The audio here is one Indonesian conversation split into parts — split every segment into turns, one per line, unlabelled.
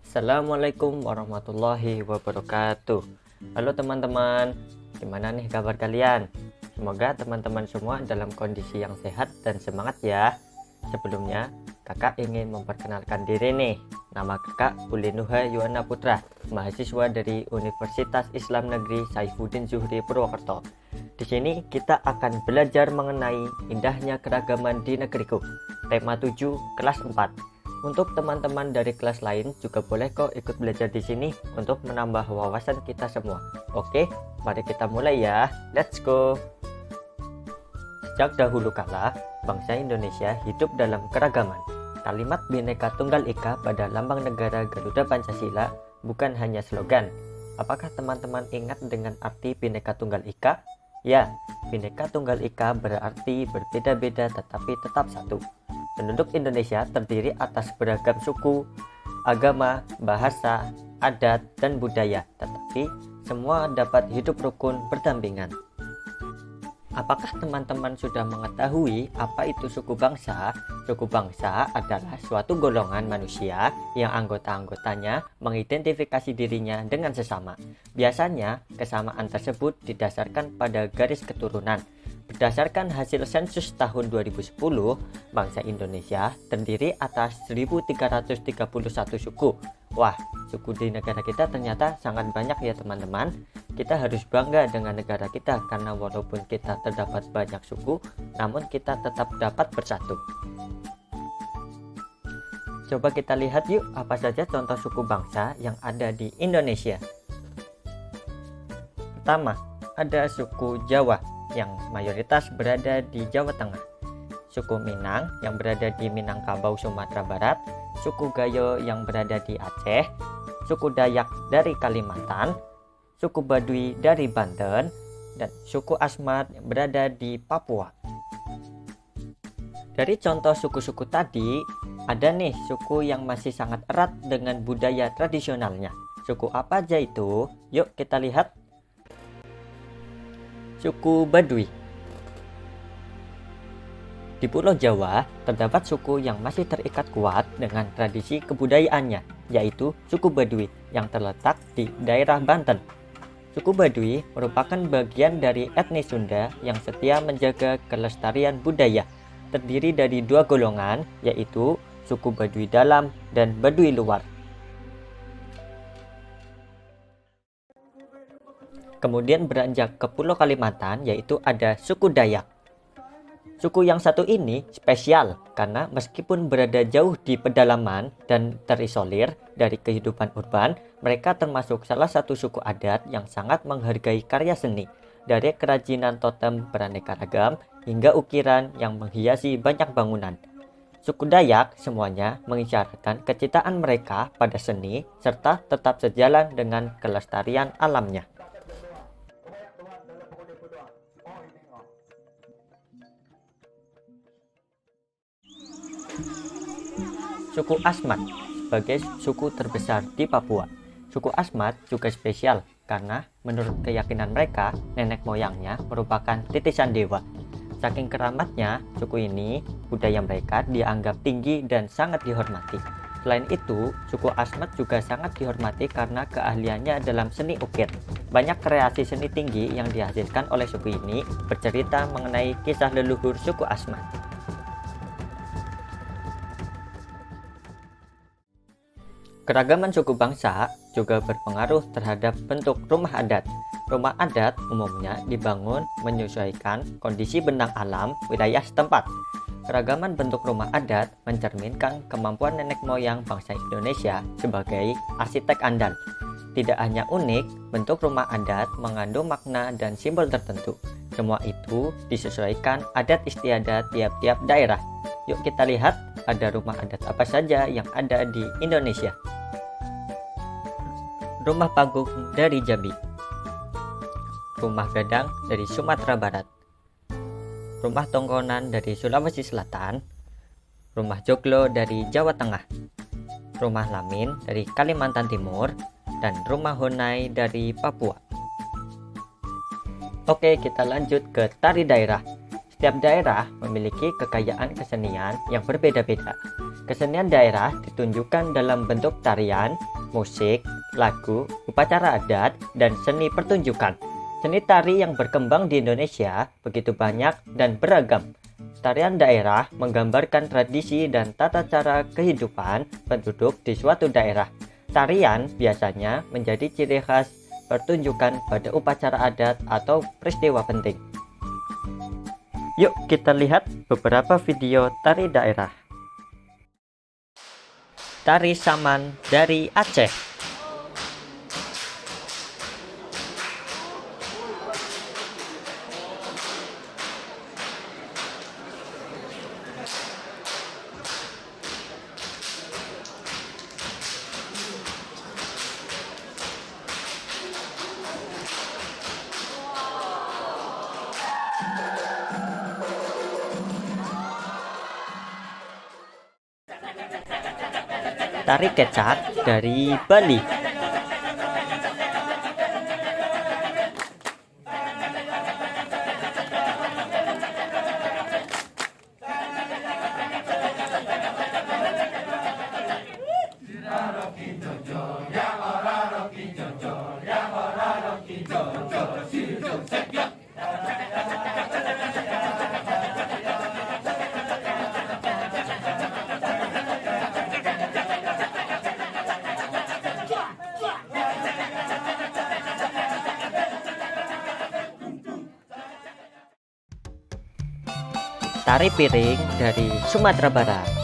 Assalamualaikum warahmatullahi wabarakatuh. Halo teman-teman, gimana nih kabar kalian? Semoga teman-teman semua dalam kondisi yang sehat dan semangat ya. Sebelumnya, kakak ingin memperkenalkan diri nih. Nama kakak Bulinuha Yuwana Putra, mahasiswa dari Universitas Islam Negeri Saifuddin Zuhri Purwokerto. Di sini kita akan belajar mengenai indahnya keragaman di negeriku. Tema 7 kelas 4. Untuk teman-teman dari kelas lain juga boleh kok ikut belajar di sini untuk menambah wawasan kita semua. Oke, mari kita mulai ya. Let's go. Sejak dahulu kala, bangsa Indonesia hidup dalam keragaman. Kalimat Bhinneka Tunggal Ika pada lambang negara Garuda Pancasila bukan hanya slogan. Apakah teman-teman ingat dengan arti Bhinneka Tunggal Ika? Ya, Bhinneka Tunggal Ika berarti berbeda-beda tetapi tetap satu. Penduduk Indonesia terdiri atas beragam suku, agama, bahasa, adat, dan budaya, tetapi semua dapat hidup rukun berdampingan. Apakah teman-teman sudah mengetahui apa itu suku bangsa? Suku bangsa adalah suatu golongan manusia yang anggota-anggotanya mengidentifikasi dirinya dengan sesama. Biasanya, kesamaan tersebut didasarkan pada garis keturunan. Berdasarkan hasil sensus tahun 2010, bangsa Indonesia terdiri atas 1331 suku. Wah, suku di negara kita ternyata sangat banyak ya teman-teman. Kita harus bangga dengan negara kita karena walaupun kita terdapat banyak suku, namun kita tetap dapat bersatu. Coba kita lihat yuk apa saja contoh suku bangsa yang ada di Indonesia. Pertama, ada suku Jawa yang mayoritas berada di Jawa Tengah, suku Minang yang berada di Minangkabau, Sumatera Barat, suku Gayo yang berada di Aceh, suku Dayak dari Kalimantan, suku Baduy dari Banten, dan suku Asmat yang berada di Papua. Dari contoh suku-suku tadi, ada nih suku yang masih sangat erat dengan budaya tradisionalnya. Suku apa aja itu? Yuk kita lihat. Suku Baduy. Di Pulau Jawa, terdapat suku yang masih terikat kuat dengan tradisi kebudayaannya, yaitu suku Baduy yang terletak di daerah Banten. Suku Baduy merupakan bagian dari etnis Sunda yang setia menjaga kelestarian budaya, terdiri dari dua golongan, yaitu suku Baduy Dalam dan Baduy Luar. Kemudian beranjak ke Pulau Kalimantan, yaitu ada suku Dayak. Suku yang satu ini spesial karena meskipun berada jauh di pedalaman dan terisolir dari kehidupan urban, mereka termasuk salah satu suku adat yang sangat menghargai karya seni, dari kerajinan totem beraneka ragam hingga ukiran yang menghiasi banyak bangunan. Suku Dayak semuanya mengisyaratkan kecintaan mereka pada seni serta tetap sejalan dengan kelestarian alamnya. Suku Asmat sebagai suku terbesar di Papua. Suku Asmat juga spesial karena menurut keyakinan mereka, nenek moyangnya merupakan titisan dewa. Saking keramatnya, suku ini, budaya mereka dianggap tinggi dan sangat dihormati. Selain itu, suku Asmat juga sangat dihormati karena keahliannya dalam seni ukir. Banyak kreasi seni tinggi yang dihasilkan oleh suku ini bercerita mengenai kisah leluhur suku Asmat. Keragaman suku bangsa juga berpengaruh terhadap bentuk rumah adat. Rumah adat umumnya dibangun menyesuaikan kondisi bentang alam wilayah setempat. Keragaman bentuk rumah adat mencerminkan kemampuan nenek moyang bangsa Indonesia sebagai arsitek andal. Tidak hanya unik, bentuk rumah adat mengandung makna dan simbol tertentu. Semua itu disesuaikan adat istiadat tiap-tiap daerah. Yuk kita lihat ada rumah adat apa saja yang ada di Indonesia. Rumah panggung dari Jambi, rumah gadang dari Sumatera Barat, rumah tongkonan dari Sulawesi Selatan, rumah joglo dari Jawa Tengah, rumah lamin dari Kalimantan Timur, dan rumah honai dari Papua. Oke, kita lanjut ke tari daerah. Setiap daerah memiliki kekayaan kesenian yang berbeda-beda. Kesenian daerah ditunjukkan dalam bentuk tarian, musik, lagu, upacara adat, dan seni pertunjukan. Seni tari yang berkembang di Indonesia begitu banyak dan beragam. Tarian daerah menggambarkan tradisi dan tata cara kehidupan penduduk di suatu daerah. Tarian biasanya menjadi ciri khas pertunjukan pada upacara adat atau peristiwa penting. Yuk kita lihat beberapa video tari daerah. Tari Saman dari Aceh. Tari Kecak dari Bali. Tari Piring dari Sumatera Barat.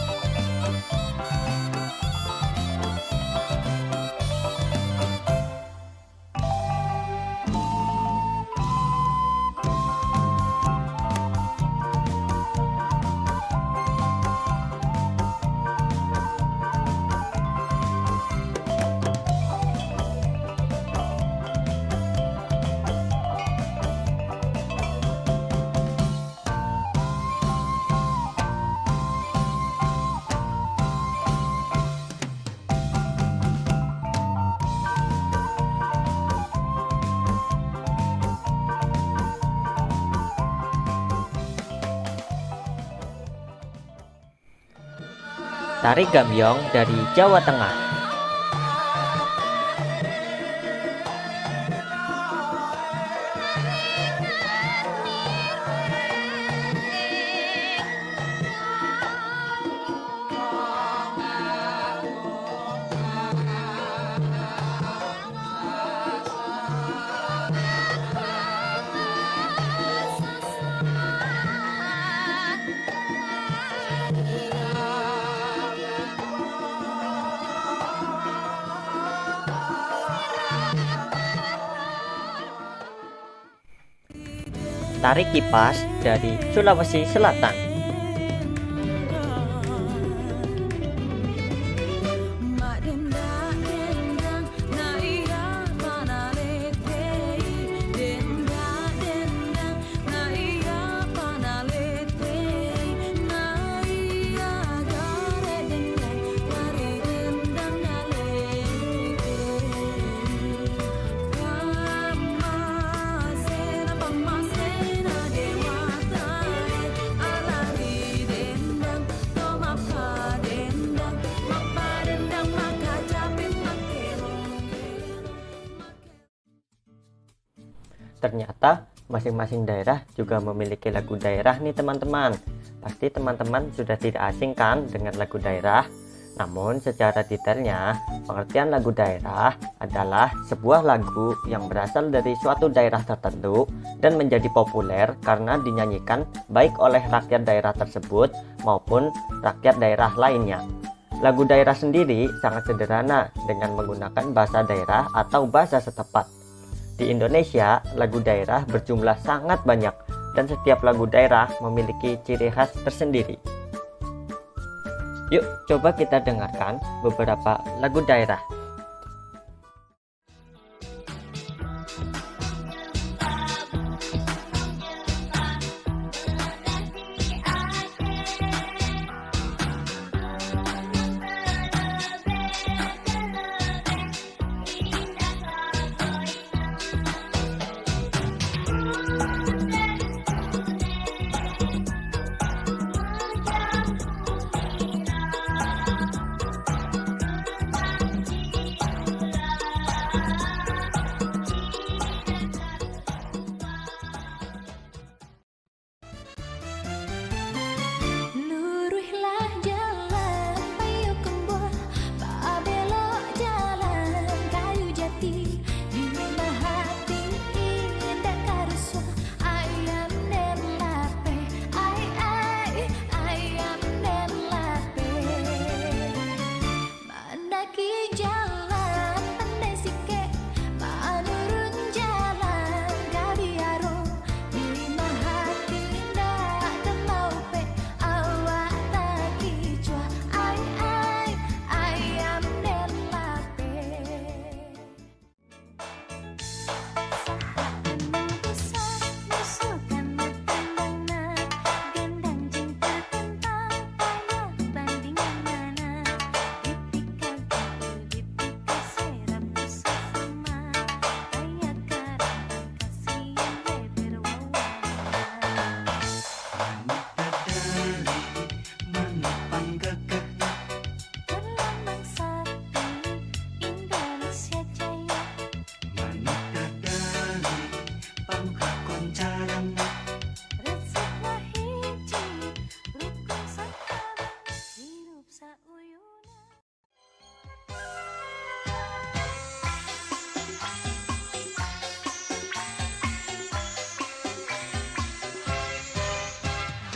Tari Gambyong dari Jawa Tengah. Tari Kipas dari Sulawesi Selatan. Ternyata masing-masing daerah juga memiliki lagu daerah nih teman-teman. Pasti teman-teman sudah tidak asing kan dengan lagu daerah. Namun secara detailnya, pengertian lagu daerah adalah sebuah lagu yang berasal dari suatu daerah tertentu dan menjadi populer karena dinyanyikan baik oleh rakyat daerah tersebut maupun rakyat daerah lainnya. Lagu daerah sendiri sangat sederhana dengan menggunakan bahasa daerah atau bahasa setempat. Di Indonesia, lagu daerah berjumlah sangat banyak dan setiap lagu daerah memiliki ciri khas tersendiri. Yuk, coba kita dengarkan beberapa lagu daerah.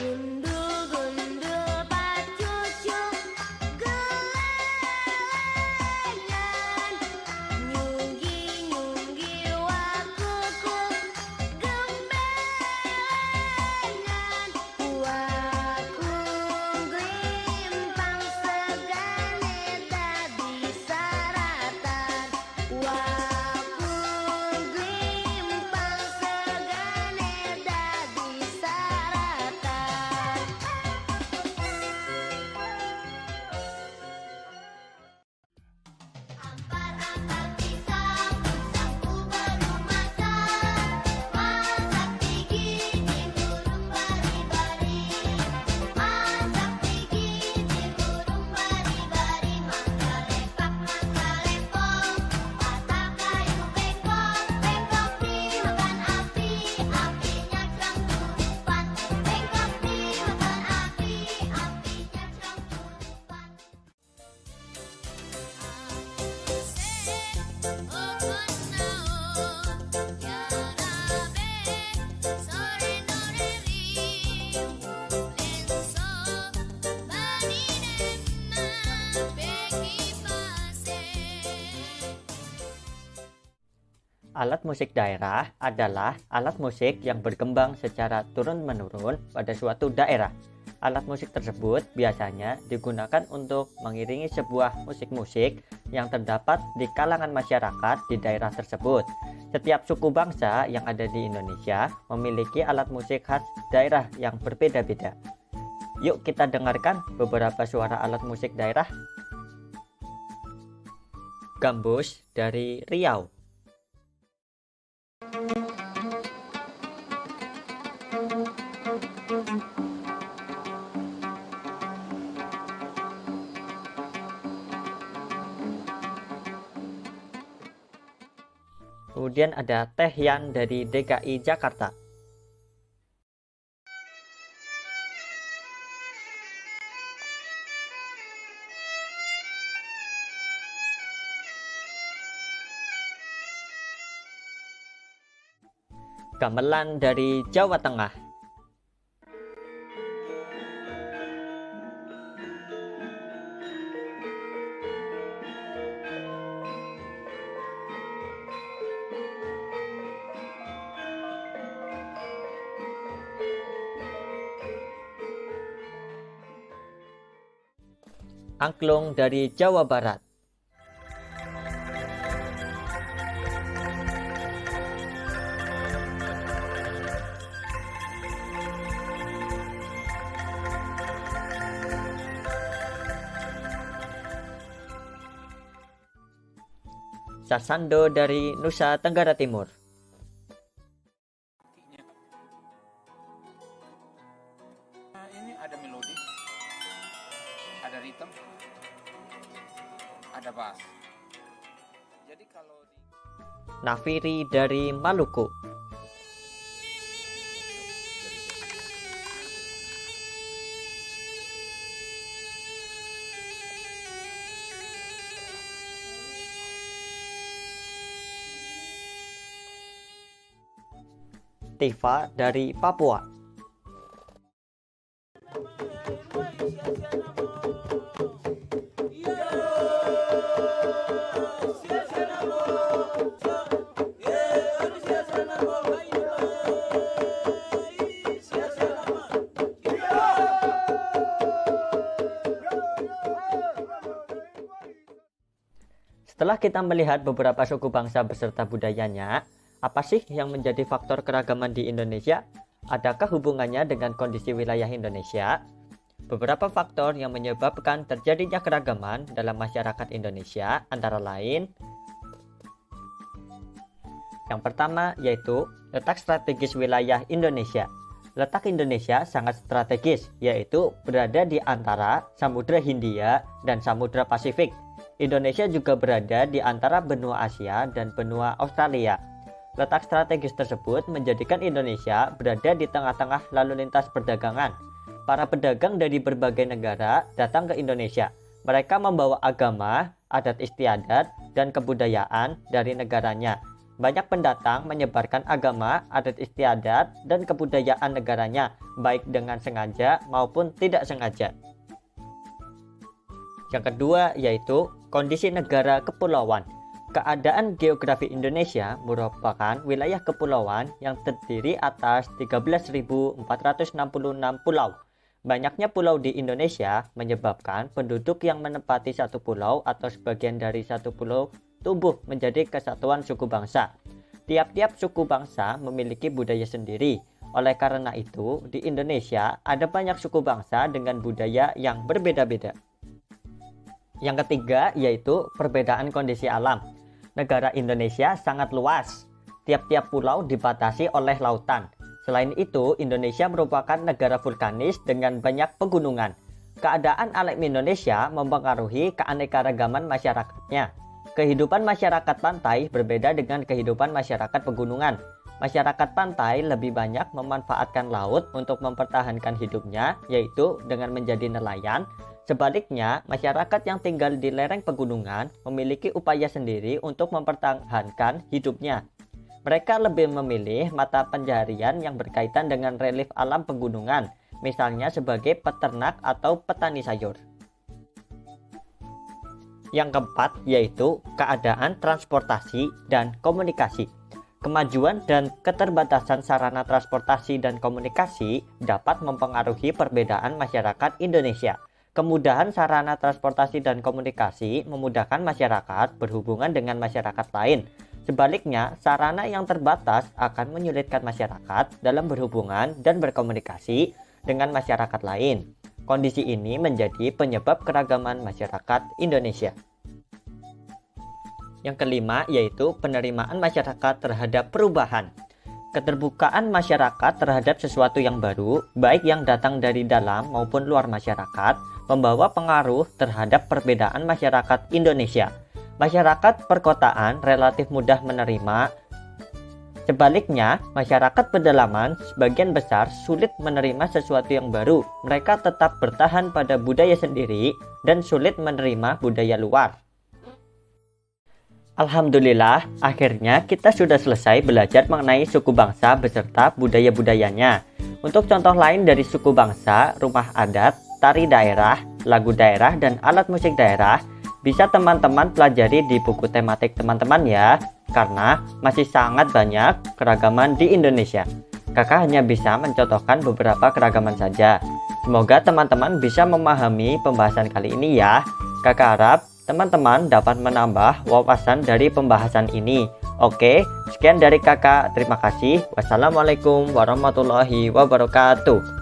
Gundul-gundul pacucuk gelengan, nyunggi-nyunggi wakukuk gembelengan, wakung glimpang segane dadi saratan, wakung glimpang segane dadi saratan. Ampar-ampar pisang, pisangku berumatan, masak tinggi di burung bari-bari, masak tinggi di burung bari-bari, mangga lepak, mangga lepong, patah kayu bengkok, bengkok dimakan api, apinya celangkupan, bengkok dimakan api, apinya celangkupan.
Alat musik daerah adalah alat musik yang berkembang secara turun-menurun pada suatu daerah. Alat musik tersebut biasanya digunakan untuk mengiringi sebuah musik-musik yang terdapat di kalangan masyarakat di daerah tersebut. Setiap suku bangsa yang ada di Indonesia memiliki alat musik khas daerah yang berbeda-beda. Yuk kita dengarkan beberapa suara alat musik daerah. Gambus dari Riau. Kemudian ada Tehyan dari DKI Jakarta. Gamelan dari Jawa Tengah. Angklung dari Jawa Barat. Sasando dari Nusa Tenggara Timur.
Nah, ini ada melodi, ada ritme, ada bass. Jadi kalau di
Nafiri dari Maluku. Tifa dari Papua. Setelah kita melihat beberapa suku bangsa beserta budayanya, apa sih yang menjadi faktor keragaman di Indonesia? Adakah hubungannya dengan kondisi wilayah Indonesia? Beberapa faktor yang menyebabkan terjadinya keragaman dalam masyarakat Indonesia antara lain: yang pertama yaitu letak strategis wilayah Indonesia. Letak Indonesia sangat strategis, yaitu berada di antara Samudra Hindia dan Samudra Pasifik. Indonesia juga berada di antara benua Asia dan benua Australia. Letak strategis tersebut menjadikan Indonesia berada di tengah-tengah lalu lintas perdagangan. para pedagang dari berbagai negara datang ke Indonesia. Mereka membawa agama, adat istiadat, dan kebudayaan dari negaranya. Banyak pendatang menyebarkan agama, adat istiadat, dan kebudayaan negaranya, baik dengan sengaja maupun tidak sengaja. Yang kedua yaitu kondisi negara kepulauan. Keadaan geografi Indonesia merupakan wilayah kepulauan yang terdiri atas 13.466 pulau. Banyaknya pulau di Indonesia menyebabkan penduduk yang menempati satu pulau atau sebagian dari satu pulau tumbuh menjadi kesatuan suku bangsa. Tiap-tiap suku bangsa memiliki budaya sendiri. Oleh karena itu, di Indonesia ada banyak suku bangsa dengan budaya yang berbeda-beda. Yang ketiga yaitu perbedaan kondisi alam. Negara Indonesia sangat luas. Tiap-tiap pulau dibatasi oleh lautan. Selain itu, Indonesia merupakan negara vulkanis dengan banyak pegunungan. Keadaan alam Indonesia mempengaruhi keanekaragaman masyarakatnya. Kehidupan masyarakat pantai berbeda dengan kehidupan masyarakat pegunungan. Masyarakat pantai lebih banyak memanfaatkan laut untuk mempertahankan hidupnya, yaitu dengan menjadi nelayan. Sebaliknya, masyarakat yang tinggal di lereng pegunungan memiliki upaya sendiri untuk mempertahankan hidupnya. Mereka lebih memilih mata pencaharian yang berkaitan dengan relief alam pegunungan, misalnya sebagai peternak atau petani sayur. Yang keempat yaitu keadaan transportasi dan komunikasi. Kemajuan dan keterbatasan sarana transportasi dan komunikasi dapat mempengaruhi perbedaan masyarakat Indonesia. Kemudahan sarana transportasi dan komunikasi memudahkan masyarakat berhubungan dengan masyarakat lain. Sebaliknya, sarana yang terbatas akan menyulitkan masyarakat dalam berhubungan dan berkomunikasi dengan masyarakat lain. Kondisi ini menjadi penyebab keragaman masyarakat Indonesia. Yang kelima yaitu penerimaan masyarakat terhadap perubahan. Keterbukaan masyarakat terhadap sesuatu yang baru, baik yang datang dari dalam maupun luar masyarakat, membawa pengaruh terhadap perbedaan masyarakat Indonesia. Masyarakat perkotaan relatif mudah menerima. Sebaliknya, masyarakat pedalaman sebagian besar sulit menerima sesuatu yang baru. Mereka tetap bertahan pada budaya sendiri dan sulit menerima budaya luar. Alhamdulillah, akhirnya kita sudah selesai belajar mengenai suku bangsa beserta budaya-budayanya. Untuk contoh lain dari suku bangsa, rumah adat, tari daerah, lagu daerah, dan alat musik daerah bisa teman-teman pelajari di buku tematik teman-teman ya, karena masih sangat banyak keragaman di Indonesia. Kakak hanya bisa mencontohkan beberapa keragaman saja. Semoga teman-teman bisa memahami pembahasan kali ini ya. Kakak harap teman-teman dapat menambah wawasan dari pembahasan ini. Oke, sekian dari kakak. Terima kasih. Wassalamualaikum warahmatullahi wabarakatuh.